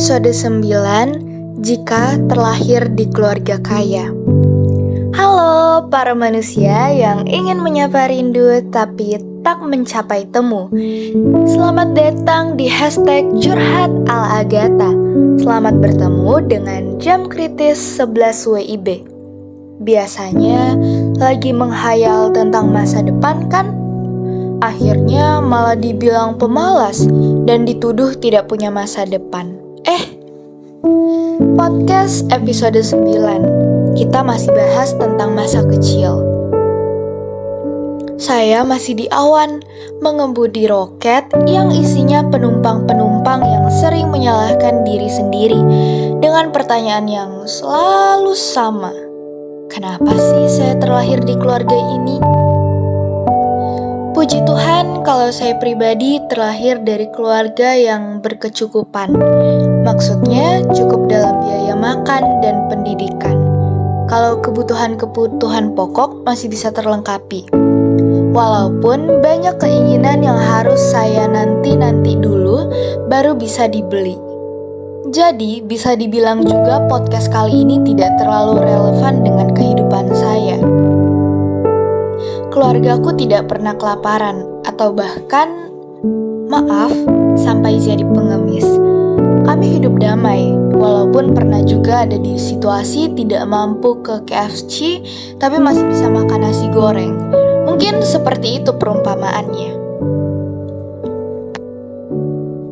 Episode 9, Jika Terlahir di Keluarga Kaya. Halo para manusia yang ingin menyapa rindu tapi tak mencapai temu. Selamat datang di #curhat ala Agatha. Selamat bertemu dengan jam kritis 11 WIB. Biasanya lagi menghayal tentang masa depan kan? Akhirnya malah dibilang pemalas dan dituduh tidak punya masa depan. Podcast episode 9. Kita masih bahas tentang masa kecil. Saya masih di awan, mengemudi roket yang isinya penumpang-penumpang yang sering menyalahkan diri sendiri dengan pertanyaan yang selalu sama. Kenapa sih saya terlahir di keluarga ini? Puji Tuhan kalau saya pribadi terlahir dari keluarga yang berkecukupan. Maksudnya cukup dalam biaya makan dan pendidikan. Kalau kebutuhan-kebutuhan pokok masih bisa terlengkapi. Walaupun banyak keinginan yang harus saya nanti dulu baru bisa dibeli. Jadi bisa dibilang juga podcast kali ini tidak terlalu relevan dengan kehidupan saya. Keluargaku tidak pernah kelaparan atau bahkan, sampai jadi pengemis. Kami hidup damai, walaupun pernah juga ada di situasi tidak mampu ke KFC, tapi masih bisa makan nasi goreng. Mungkin seperti itu perumpamaannya.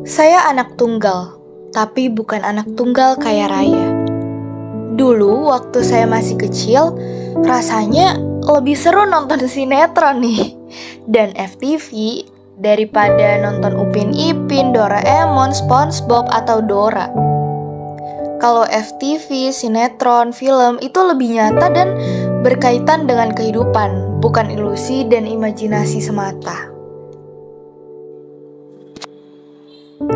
Saya anak tunggal, tapi bukan anak tunggal kaya raya. Dulu waktu saya masih kecil, rasanya lebih seru nonton sinetron nih dan FTV daripada nonton Upin Ipin, Doraemon, SpongeBob, atau Dora. Kalau FTV, sinetron, film itu lebih nyata dan berkaitan dengan kehidupan, bukan ilusi dan imajinasi semata.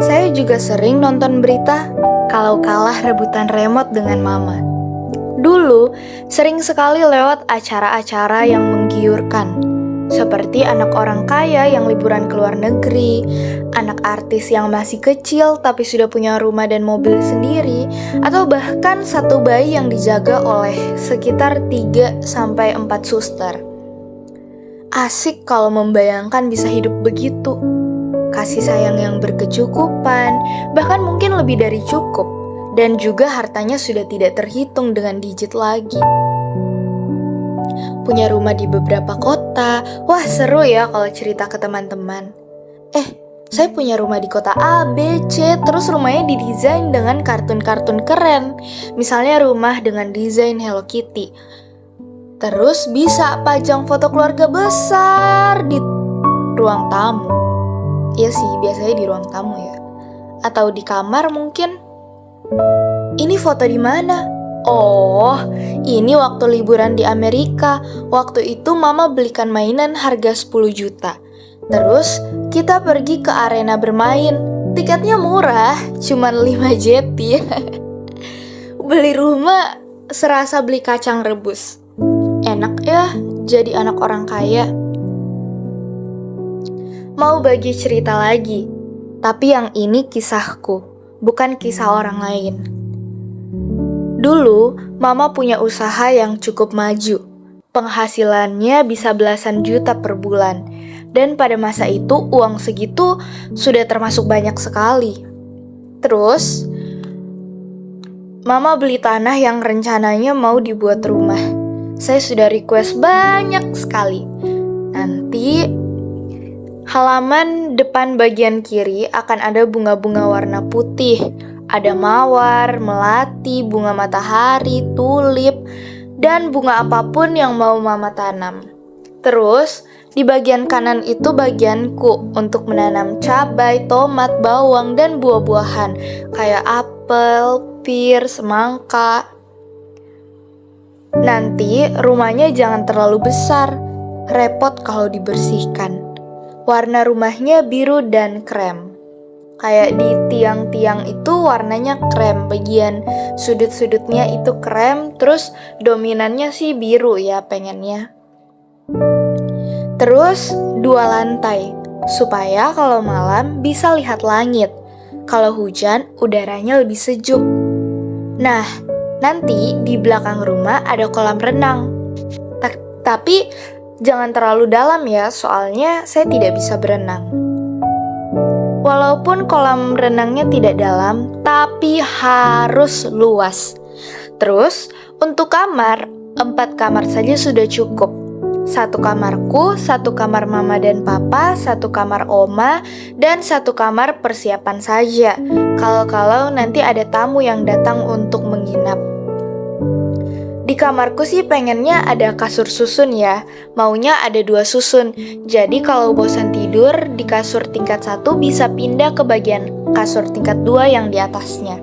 Saya juga sering nonton berita kalau kalah rebutan remote dengan mama. Dulu, sering sekali lewat acara-acara yang menggiurkan, seperti anak orang kaya yang liburan ke luar negeri, anak artis yang masih kecil tapi sudah punya rumah dan mobil sendiri, atau bahkan satu bayi yang dijaga oleh sekitar 3-4 suster. Asik kalau membayangkan bisa hidup begitu. Kasih sayang yang berkecukupan, bahkan mungkin lebih dari cukup. Dan juga hartanya sudah tidak terhitung dengan digit lagi. Punya rumah di beberapa kota. Wah, seru ya kalau cerita ke teman-teman. Saya punya rumah di kota A, B, C, terus rumahnya didesain dengan kartun-kartun keren. Misalnya rumah dengan desain Hello Kitty. Terus bisa pajang foto keluarga besar di ruang tamu. Iya sih, biasanya di ruang tamu ya. Atau di kamar mungkin. Ini foto di mana? Oh, ini waktu liburan di Amerika. Waktu itu mama belikan mainan harga 10 juta. Terus kita pergi ke arena bermain. Tiketnya murah, cuman 5 jeti. Beli rumah serasa beli kacang rebus. Enak ya jadi anak orang kaya. Mau bagi cerita lagi, tapi yang ini kisahku, bukan kisah orang lain. Dulu, mama punya usaha yang cukup maju. Penghasilannya bisa belasan juta per bulan. Dan pada masa itu, uang segitu sudah termasuk banyak sekali. Terus, mama beli tanah yang rencananya mau dibuat rumah. Saya sudah request banyak sekali. Nanti, halaman depan bagian kiri akan ada bunga-bunga warna putih. Ada mawar, melati, bunga matahari, tulip, dan bunga apapun yang mau mama tanam. Terus, di bagian kanan itu bagianku untuk menanam cabai, tomat, bawang, dan buah-buahan kayak apel, pir, semangka. Nanti rumahnya jangan terlalu besar, repot kalau dibersihkan. Warna rumahnya biru dan krem. Kayak di tiang-tiang itu warnanya krem, bagian sudut-sudutnya itu krem, terus dominannya sih biru ya pengennya. Terus 2 lantai, supaya kalau malam bisa lihat langit. Kalau hujan, udaranya lebih sejuk. Nah, nanti di belakang rumah ada kolam renang. Tapi jangan terlalu dalam ya, soalnya saya tidak bisa berenang. Walaupun kolam renangnya tidak dalam, tapi harus luas. Terus, untuk kamar, 4 kamar saja sudah cukup. 1 kamarku, 1 kamar mama dan papa, 1 kamar oma, dan 1 kamar persiapan saja. Kalau nanti ada tamu yang datang untuk menginap. Di kamarku sih pengennya ada kasur susun ya, maunya ada 2 susun. Jadi kalau bosan tidur di kasur tingkat 1 bisa pindah ke bagian kasur tingkat 2 yang di atasnya.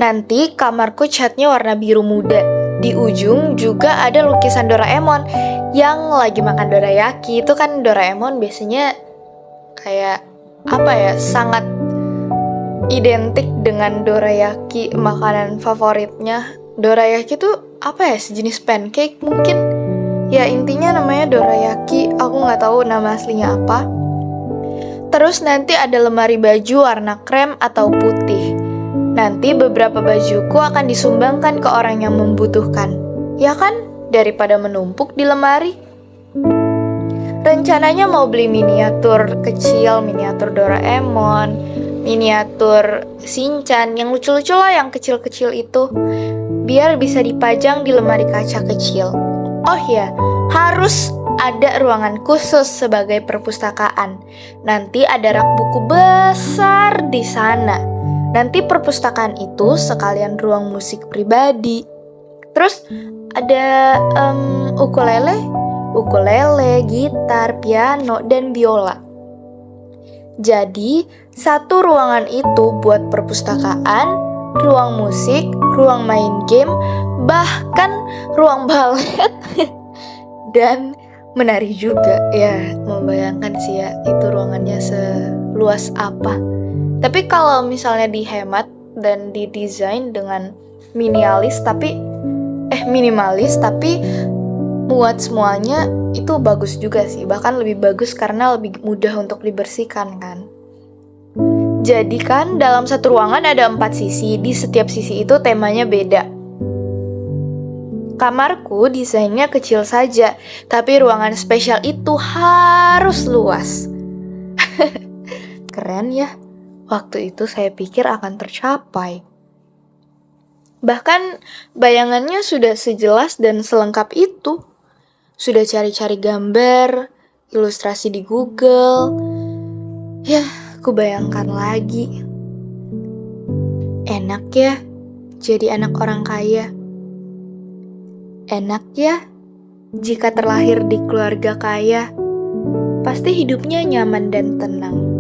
Nanti kamarku catnya warna biru muda. Di ujung juga ada lukisan Doraemon yang lagi makan dorayaki. Itu kan Doraemon biasanya kayak sangat identik dengan dorayaki, makanan favoritnya. Dorayaki tuh sejenis pancake mungkin. Ya intinya namanya dorayaki, aku nggak tahu nama aslinya apa. Terus nanti ada lemari baju warna krem atau putih. Nanti beberapa bajuku akan disumbangkan ke orang yang membutuhkan. Ya kan? Daripada menumpuk di lemari. Rencananya mau beli miniatur kecil, miniatur Doraemon, miniatur Shinchan, yang lucu-lucu lah, yang kecil-kecil itu. Biar bisa dipajang di lemari kaca kecil. Oh ya, harus ada ruangan khusus sebagai perpustakaan. Nanti ada rak buku besar di sana. Nanti perpustakaan itu sekalian ruang musik pribadi. Terus ada ukulele, gitar, piano, dan biola. Jadi, 1 ruangan itu buat perpustakaan, ruang musik, ruang main game, bahkan ruang balet, dan menari juga. Ya, membayangkan sih ya, itu ruangannya seluas apa. Tapi kalau misalnya dihemat dan didesain dengan minimalis tapi muat semuanya, itu bagus juga sih. Bahkan lebih bagus karena lebih mudah untuk dibersihkan kan. Jadi kan dalam 1 ruangan ada 4 sisi. Di setiap sisi itu temanya beda. Kamarku desainnya kecil saja, tapi ruangan spesial itu harus luas. Keren ya. Waktu itu saya pikir akan tercapai. Bahkan bayangannya sudah sejelas dan selengkap itu. Sudah cari-cari gambar, ilustrasi di Google. Ya, aku bayangkan lagi. Enak ya jadi anak orang kaya. Enak ya jika terlahir di keluarga kaya. Pasti hidupnya nyaman dan tenang.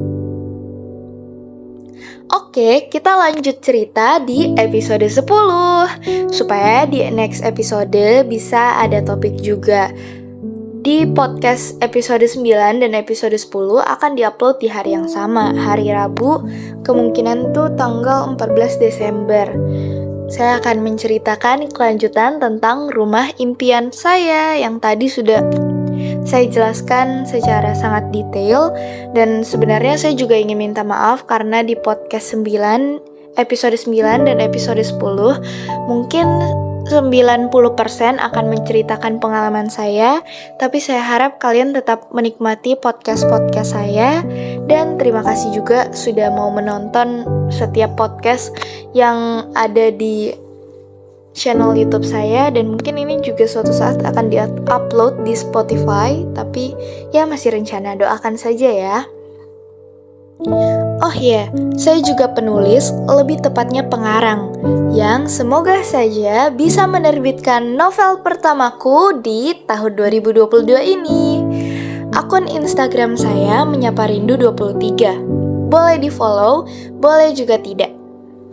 Oke, kita lanjut cerita di episode 10. Supaya di next episode bisa ada topik juga. Di podcast episode 9 dan episode 10 akan diupload di hari yang sama, hari Rabu, kemungkinan tuh tanggal 14 Desember. Saya akan menceritakan kelanjutan tentang rumah impian saya yang tadi sudah saya jelaskan secara sangat detail. Dan sebenarnya saya juga ingin minta maaf karena di podcast 9, episode 9 dan episode 10 mungkin 90% akan menceritakan pengalaman saya. Tapi saya harap kalian tetap menikmati podcast-podcast saya. Dan terima kasih juga sudah mau menonton setiap podcast yang ada di channel YouTube saya. Dan mungkin ini juga suatu saat akan di-upload di Spotify. Tapi ya masih rencana, doakan saja ya. Oh ya, saya juga penulis, lebih tepatnya pengarang, yang semoga saja bisa menerbitkan novel pertamaku di tahun 2022 ini. Akun Instagram saya menyaparindu23. Boleh di follow, boleh juga tidak.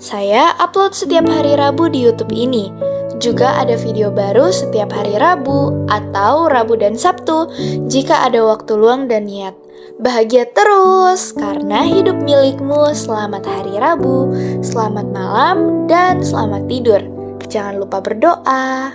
Saya upload setiap hari Rabu di YouTube ini. Juga ada video baru setiap hari Rabu atau Rabu dan Sabtu jika ada waktu luang dan niat. Bahagia terus karena hidup milikmu. Selamat hari Rabu, selamat malam, dan selamat tidur. Jangan lupa berdoa.